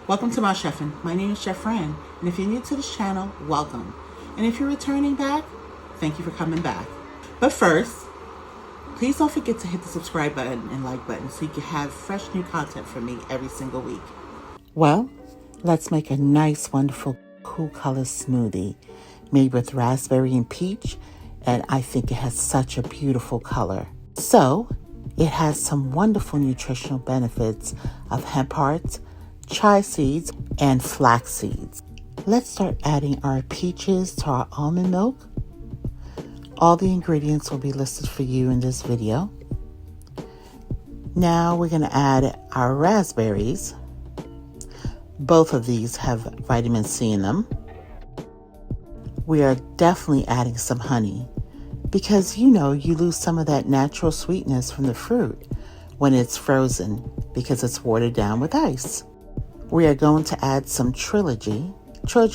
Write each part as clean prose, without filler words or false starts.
Welcome to my chefing. My name is Chef Fran, and if you're new to this channel, welcome. And if you're returning back, thank you for coming back. But first, please don't forget to hit the subscribe button and like button so you can have fresh new content from me every single week. Well, let's make a nice, wonderful, cool color smoothie made with raspberry and peach, and I think it has such a beautiful color. So, it has some wonderful nutritional benefits of hemp hearts, chia seeds, and flax seeds. Let's start adding our peaches to our almond milk. All the ingredients will be listed for you in this video. Now we're going to add our raspberries. Both of these have vitamin C in them. We are definitely adding some honey because you lose some of that natural sweetness from the fruit when it's frozen because it's watered down with ice. We are going to add some trilogy,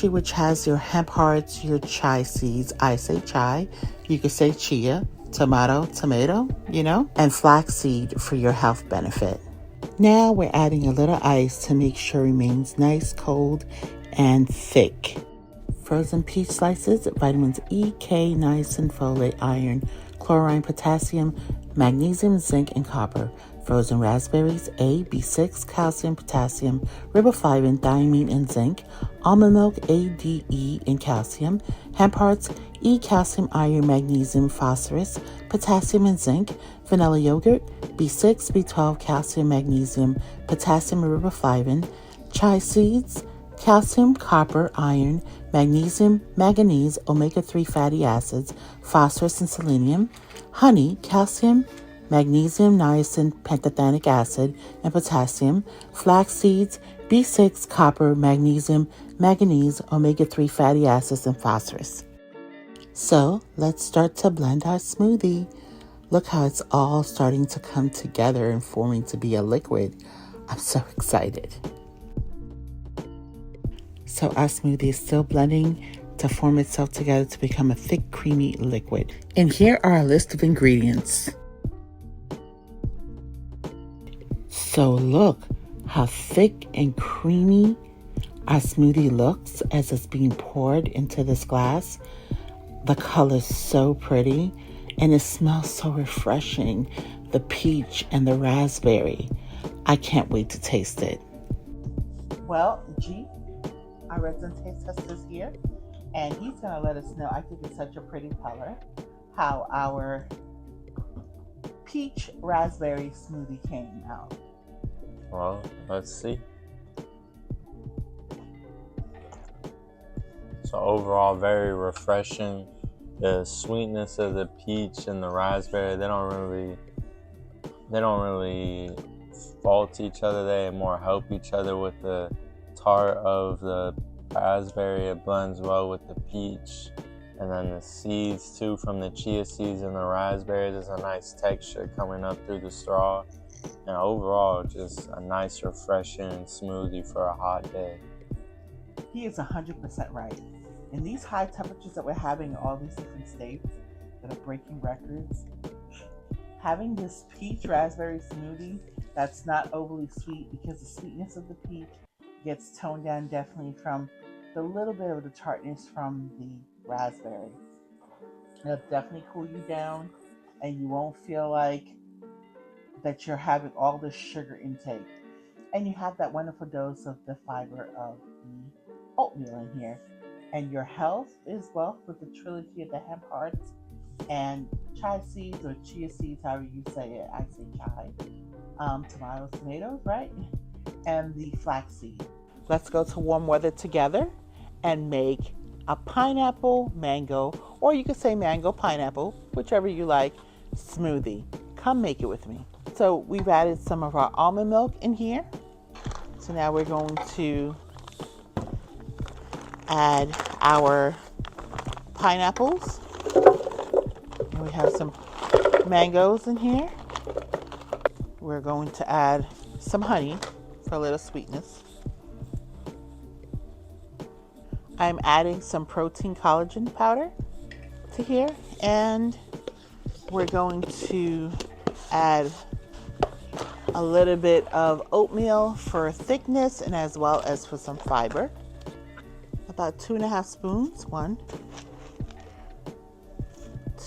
which has your hemp hearts, your chia seeds. I say chia, you could say chia, tomato, and flaxseed for your health benefit. Now we're adding a little ice to make sure it remains nice, cold, and thick. Frozen peach slices, vitamins E, K, niacin, folate, iron, chlorine, potassium, magnesium, zinc, and copper. Frozen raspberries, A, B6, calcium, potassium, riboflavin, thiamine, and zinc. Almond milk, A, D, E, and calcium. Hemp hearts, E, calcium, iron, magnesium, phosphorus, potassium, and zinc. Vanilla yogurt, B6, B12, calcium, magnesium, potassium, and riboflavin. Chia seeds, calcium, copper, iron, magnesium, manganese, omega-3 fatty acids, phosphorus, and selenium. Honey, calcium, magnesium, niacin, pantothenic acid, and potassium. Flax seeds, B6, copper, magnesium, manganese, omega-3 fatty acids, and phosphorus. So let's start to blend our smoothie. Look how it's all starting to come together and forming to be a liquid. I'm so excited. So our smoothie is still blending to form itself together to become a thick, creamy liquid. And here are a list of ingredients. So look how thick and creamy our smoothie looks as it's being poured into this glass. The color is so pretty and it smells so refreshing. The peach and the raspberry. I can't wait to taste it. Well, G, our resident taste tester is here and he's going to let us know. I think it's such a pretty color how our peach raspberry smoothie came out. Well, let's see. So overall, very refreshing. The sweetness of the peach and the raspberry, they don't really fault each other. They more help each other with the tart of the raspberry. It blends well with the peach. And then the seeds too, from the chia seeds and the raspberries, there's a nice texture coming up through the straw. And overall, just a nice, refreshing smoothie for a hot day. He is 100% right. In these high temperatures that we're having in all these different states that are breaking records, having this peach raspberry smoothie that's not overly sweet because the sweetness of the peach gets toned down definitely from the little bit of the tartness from the raspberries. It'll definitely cool you down and you won't feel like that you're having all the sugar intake, and you have that wonderful dose of the fiber of the oatmeal in here, and your health is wealth with the trilogy of the hemp hearts and chia seeds or chia seeds, however you say it. I say chia. Tomatoes, right? And the flaxseed. Let's go to warm weather together and make a pineapple mango, or you could say mango pineapple, whichever you like, smoothie. Come make it with me. So we've added some of our almond milk in here. So now we're going to add our pineapples. And we have some mangoes in here. We're going to add some honey for a little sweetness. I'm adding some protein collagen powder to here, and we're going to add a a little bit of oatmeal for thickness and as well as for some fiber. About 2.5 spoons. 1,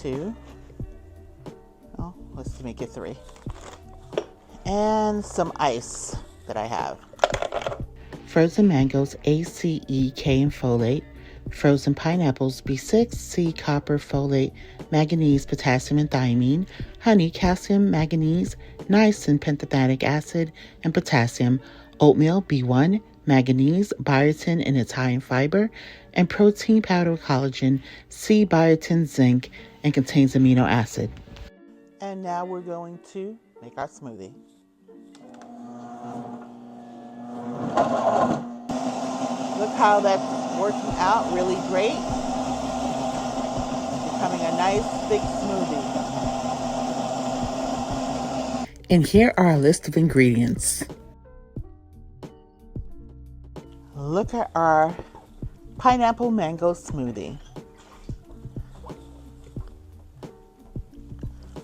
2. Oh, let's make it 3. And some ice that I have. Frozen mangoes, A, C, E, K, and folate. Frozen pineapples, B6, C, copper, folate, manganese, potassium, and thiamine. Honey, calcium, manganese, niacin, pantothenic acid, and potassium. Oatmeal, B1, manganese, biotin, and it's high in fiber. And protein powder with collagen, C, biotin, zinc, and contains amino acid. And now we're going to make our smoothie. Look how that's working out really great. Becoming a nice thick smoothie. And here are a list of ingredients. Look at our pineapple mango smoothie.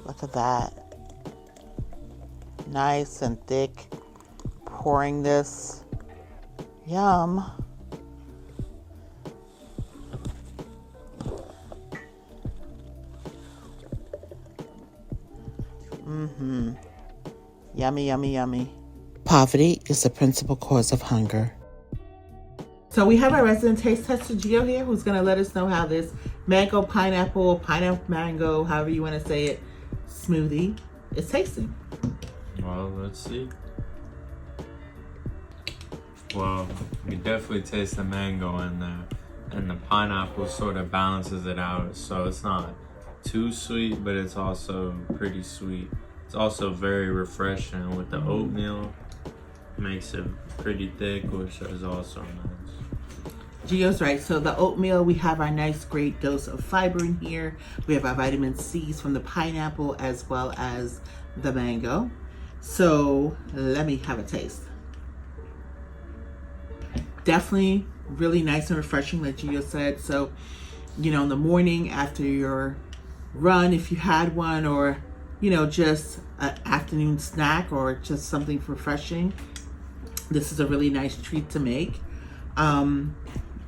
Look at that. Nice and thick. Pouring this. Yum. Yummy, yummy, yummy. Poverty is the principal cause of hunger. So we have our resident taste tester, Gio, here, who's going to let us know how this mango, pineapple, mango, however you want to say it, smoothie is tasting. Well, let's see. Well, you definitely taste the mango in there, and the pineapple sort of balances it out, so it's not too sweet, but it's also pretty sweet. It's also very refreshing with the oatmeal. Makes it pretty thick, which is also nice. Gio's right. So the oatmeal, we have our nice great dose of fiber in here. We have our vitamin C's from the pineapple as well as the mango. So let me have a taste. Definitely really nice and refreshing, like Gio said. So, you know, in the morning after your run, if you had one, or, you know, just an afternoon snack or just something refreshing, this is a really nice treat to make.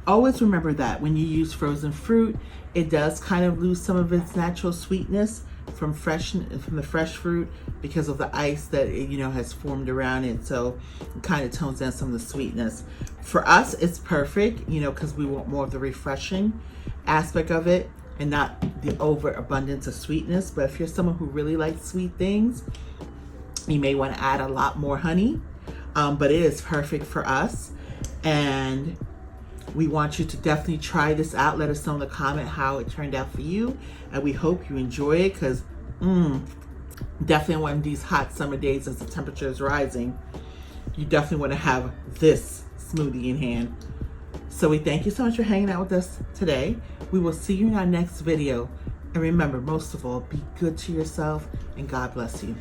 Always remember that when you use frozen fruit, it does kind of lose some of its natural sweetness from the fresh fruit because of the ice that it, you know, has formed around it. So it kind of tones down some of the sweetness. For us, it's perfect, you know, because we want more of the refreshing aspect of it and not the overabundance of sweetness. But if you're someone who really likes sweet things, you may want to add a lot more honey. But it is perfect for us, and we want you to definitely try this out. Let us know in the comment how it turned out for you, and we hope you enjoy it, because definitely one of these hot summer days as the temperature is rising, you definitely want to have this smoothie in hand. So we thank you so much for hanging out with us today. We will see you in our next video, and remember, most of all, be good to yourself, and God bless you.